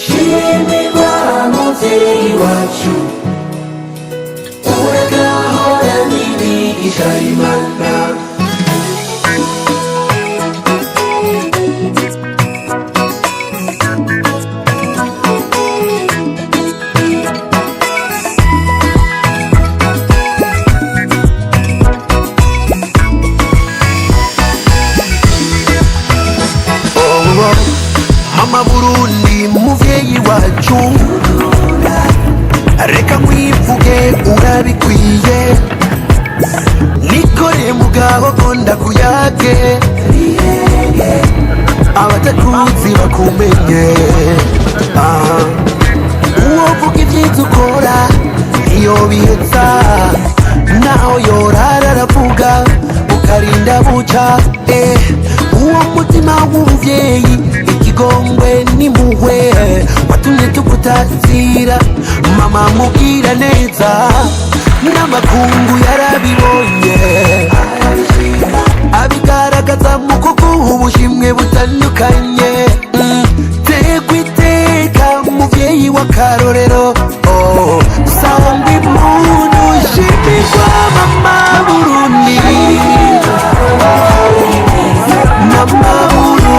shimirwa muvyeyi wacu uragahora n'imigisha y'Imana. Mama Burundi muvyeyi wacu reka nkwivuge urabikwiye nikore mugabo konda kuyage abatakuzi bakumenye uwovuga ivyiza ukora iyo biheza naho yorara aravuga ukarinda buca uwo mutima w'umuvyeyi ikigongwe n'impuhwe watumye tukutazira mama mubwira neza n'amakungu yarabibonye abigaragaza mu kuguha ubushimwe butandukanye tekwa iteka muvyeyi w'akarorero sangwa impundu shimirwa mama Burundi mama Burundi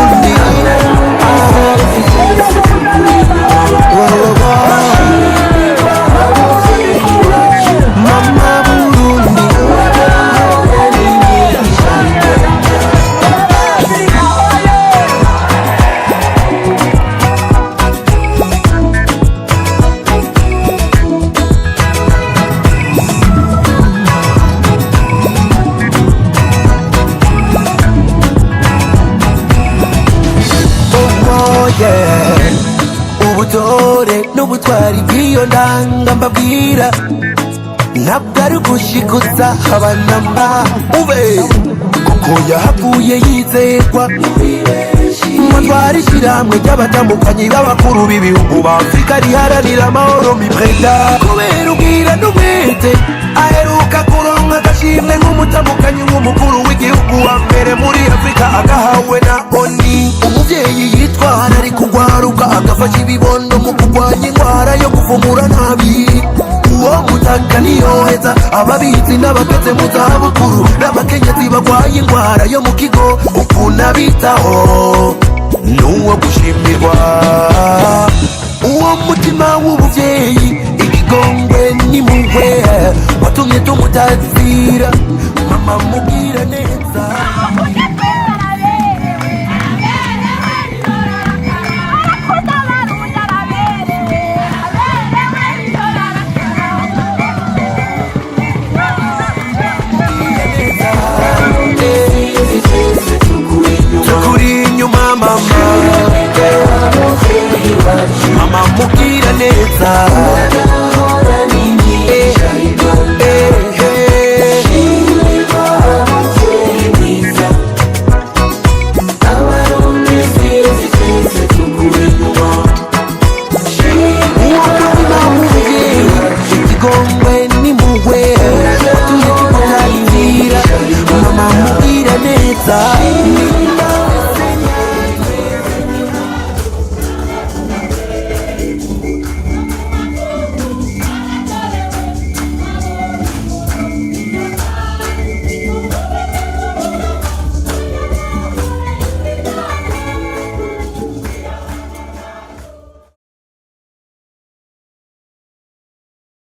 ubutore n'ubutwari bw'iyo ndanga mbabwira ntabwo ari gushikuza abanamba ube kuko yahavuye yizerwa mwatwara ishyirahamwe ry'abatambukanyi b'abakuru b'ibihugu b'Afrika riharanira amahoro mipreda kubera ubwira n'umwete aheruka kuronka agashimwe nk'umutambukanyi w'umukuru w'igihugu wa mbere muri Afrika agahawe na ONU. Umuvyeyi yitwara ari kugwaruka agafasha ibibondo mu kurwanya indwara yo gufungura nabi. Uwo mutaka niyoheza ababizi n'abageze mu zabukuru n'abakenyezi bagwaye indwara yo mu kigo ukunabitaho n'uwo gushimirwa. Uwo mutima w'ubuvyeyi ikigongwe n'impuhwe watumye tumutazira mama mubwira neza. Tukuri inyuma mama mama mubwira neza.